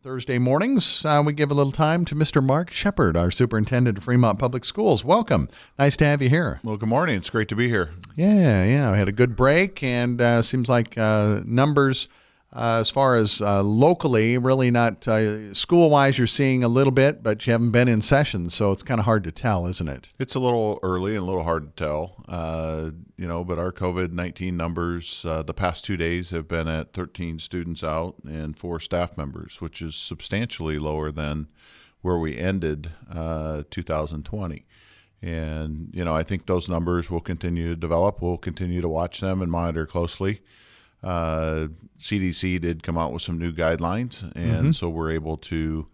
Thursday mornings, we give a little time to Mr. Mark Shepard, our superintendent of Fremont Public Schools. Welcome. Nice to have you here. Well, good morning. It's great to be here. Yeah. We had a good break, and seems like numbers as far as locally, really not school-wise, you're seeing a little bit, but you haven't been in session, so it's kind of hard to tell, isn't it? It's a little early and a little hard to tell, but our COVID-19 numbers the past 2 days have been at 13 students out and 4 staff members, which is substantially lower than where we ended 2020. And, I think those numbers will continue to develop. We'll continue to watch them and monitor closely. CDC did come out with some new guidelines, and so we're able to,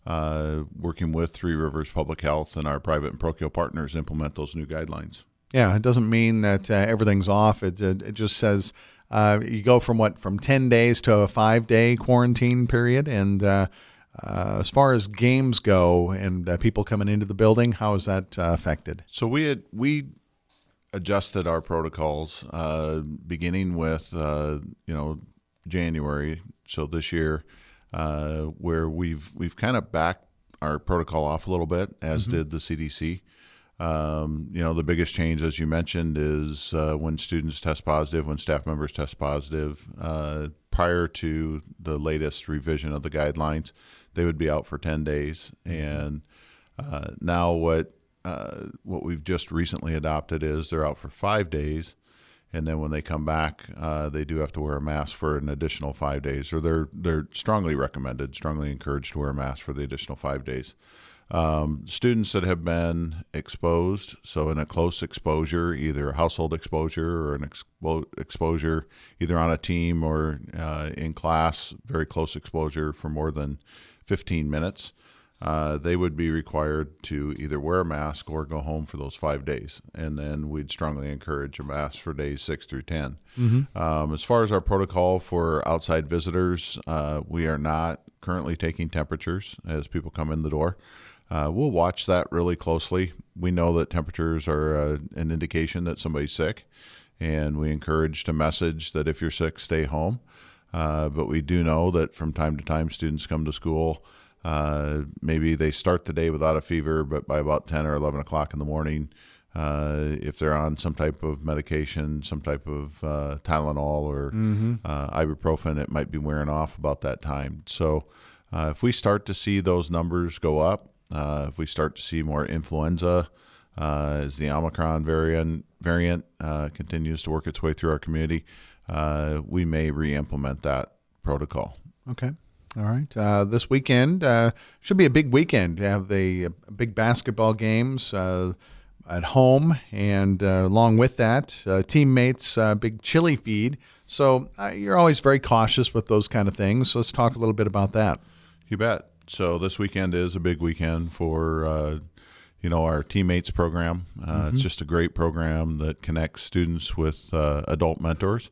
working with Three Rivers Public Health and our private and parochial partners, implement those new guidelines. Yeah, it doesn't mean that everything's off. It just says you go from 10 days to a 5-day quarantine period. And as far as games go and people coming into the building, how is that affected? So we adjusted our protocols beginning with January, so this year, where we've kind of backed our protocol off a little bit, as did the CDC. The biggest change, as you mentioned, is when students test positive, when staff members test positive, prior to the latest revision of the guidelines, they would be out for 10 days. And now what we've just recently adopted is they're out for 5 days, and then when they come back, they do have to wear a mask for an additional 5 days, or they're strongly encouraged to wear a mask for the additional 5 days. Students that have been exposed, so in a close exposure, either a household exposure or an exposure either on a team or in class, very close exposure for more than 15 minutes, they would be required to either wear a mask or go home for those 5 days. And then we'd strongly encourage a mask for days 6 through 10. As far as our protocol for outside visitors, we are not currently taking temperatures as people come in the door. We'll watch that really closely. We know that temperatures are an indication that somebody's sick, and we encourage to message that if you're sick, stay home. But we do know that from time to time, students come to school. Maybe they start the day without a fever, but by about 10 or 11 o'clock in the morning, if they're on some type of medication, some type of Tylenol or ibuprofen, it might be wearing off about that time. So if we start to see those numbers go up, if we start to see more influenza as the Omicron variant continues to work its way through our community, we may re-implement that protocol. Okay. All right. This weekend should be a big weekend. You have the big basketball games at home, and along with that, teammates' big chili feed. So you're always very cautious with those kind of things. So let's talk a little bit about that. You bet. So this weekend is a big weekend for our teammates program. It's just a great program that connects students with adult mentors.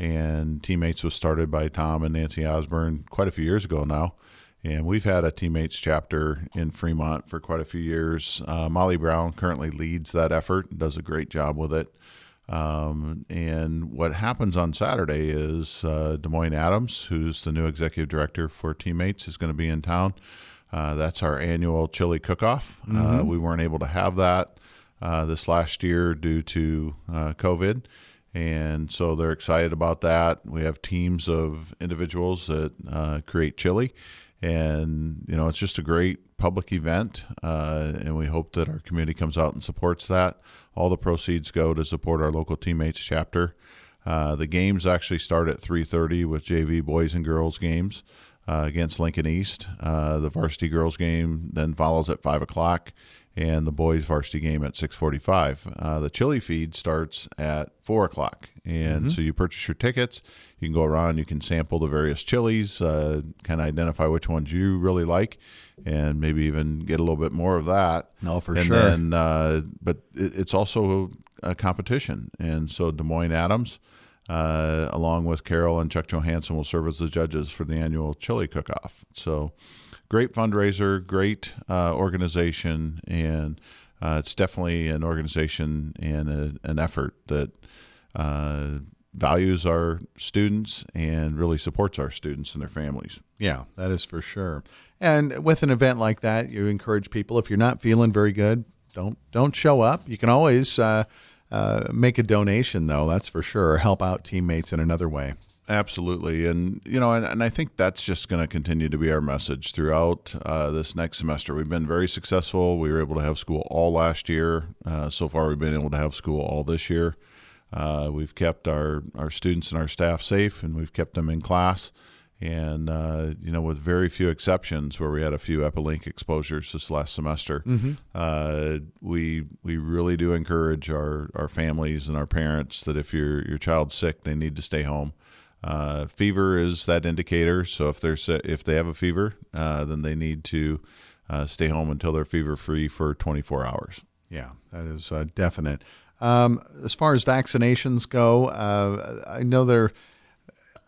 And Teammates was started by Tom and Nancy Osborne quite a few years ago now. And we've had a Teammates chapter in Fremont for quite a few years. Molly Brown currently leads that effort and does a great job with it. And what happens on Saturday is Des Moines Adams, who's the new executive director for Teammates, is going to be in town. That's our annual chili cook-off. We weren't able to have that this last year due to COVID. And so they're excited about that. We have teams of individuals that create chili, and it's just a great public event, and we hope that our community comes out and supports that. All the proceeds go to support our local Teammates chapter. The games actually start at 3:30 with JV boys and girls games against Lincoln East. The varsity girls game then follows at 5 o'clock. And the boys varsity game at 6:45. The chili feed starts at 4 o'clock. And so you purchase your tickets. You can go around, you can sample the various chilies, kind of identify which ones you really like, and maybe even get a little bit more of that. No, for and sure. Then, but it's also a competition. And so Des Moines Adams, along with Carol and Chuck Johansson, will serve as the judges for the annual chili cook-off. So great fundraiser, great organization, and it's definitely an organization and an effort that values our students and really supports our students and their families. Yeah, that is for sure. And with an event like that, you encourage people, if you're not feeling very good, don't show up. You can always make a donation, though, that's for sure, or help out teammates in another way. Absolutely. And, and I think that's just going to continue to be our message throughout this next semester. We've been very successful. We were able to have school all last year. So far, we've been able to have school all this year. We've kept our students and our staff safe, and we've kept them in class. And, with very few exceptions where we had a few Epilink exposures this last semester, we really do encourage our families and our parents that if your child's sick, they need to stay home. Fever is that indicator. So if they have a fever, then they need to stay home until they're fever free for 24 hours. Yeah, that is definite. As far as vaccinations go, I know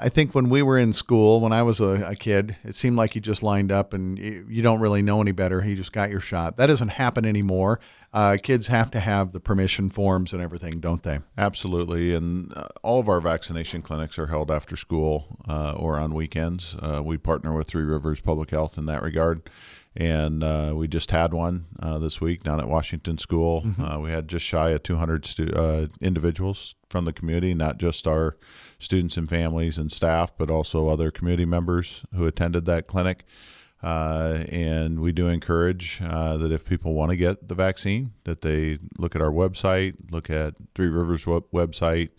I think when we were in school, when I was a kid, it seemed like you just lined up and you don't really know any better. You just got your shot. That doesn't happen anymore. Kids have to have the permission forms and everything, don't they? Absolutely. And all of our vaccination clinics are held after school or on weekends. We partner with Three Rivers Public Health in that regard. And we just had one this week down at Washington School. We had just shy of 200 individuals from the community, not just our students and families and staff, but also other community members who attended that clinic. And we do encourage that if people want to get the vaccine, that they look at our website, look at Three Rivers website,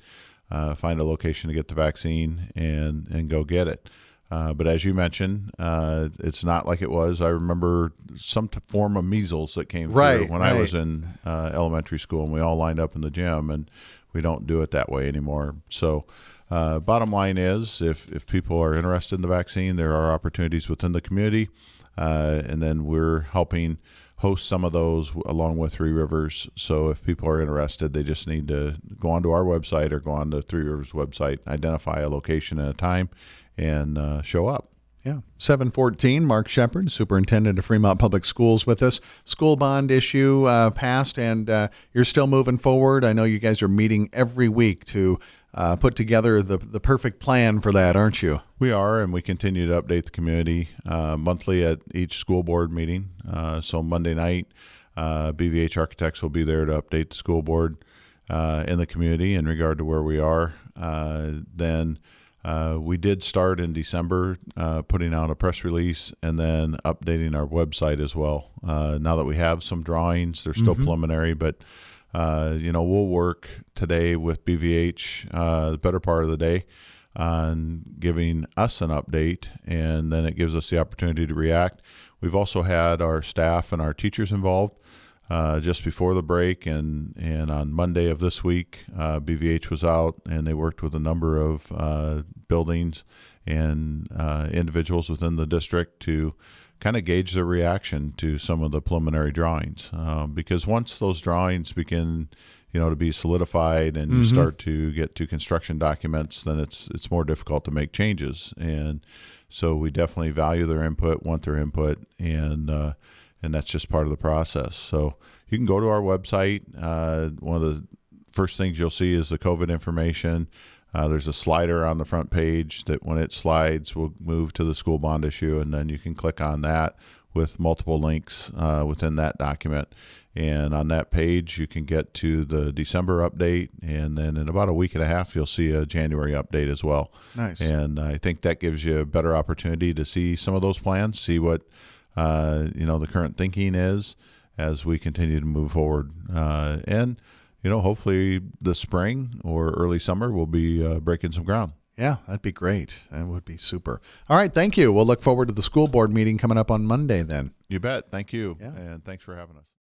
find a location to get the vaccine, and go get it. But as you mentioned, it's not like it was. I remember some form of measles that came through when I was in elementary school, and we all lined up in the gym, and we don't do it that way anymore. So bottom line is, if people are interested in the vaccine, there are opportunities within the community, and then we're helping host some of those along with Three Rivers. So if people are interested, they just need to go onto our website or go on to Three Rivers website, identify a location and a time, and show up. Yeah. 714, Mark Shepard, Superintendent of Fremont Public Schools with us. School bond issue passed, and you're still moving forward. I know you guys are meeting every week to put together the perfect plan for that, aren't you? We are, and we continue to update the community monthly at each school board meeting. So Monday night, BVH Architects will be there to update the school board in the community in regard to where we are. Then we did start in December putting out a press release and then updating our website as well. Now that we have some drawings, they're still preliminary, but we'll work today with BVH the better part of the day on giving us an update, and then it gives us the opportunity to react. We've also had our staff and our teachers involved just before the break, and on Monday of this week, BVH was out, and they worked with a number of buildings and individuals within the district to kind of gauge their reaction to some of the preliminary drawings. Because once those drawings begin, to be solidified and you start to get to construction documents, then it's more difficult to make changes. And so we definitely value their input, want their input, and that's just part of the process. So you can go to our website. One of the first things you'll see is the COVID information. There's a slider on the front page that when it slides will move to the school bond issue, and then you can click on that with multiple links within that document. And on that page, you can get to the December update, and then in about a week and a half, you'll see a January update as well. Nice. And I think that gives you a better opportunity to see some of those plans, see what the current thinking is as we continue to move forward. And hopefully this spring or early summer, we'll be breaking some ground. Yeah, that'd be great. That would be super. All right, thank you. We'll look forward to the school board meeting coming up on Monday then. You bet. Thank you. Yeah. And thanks for having us.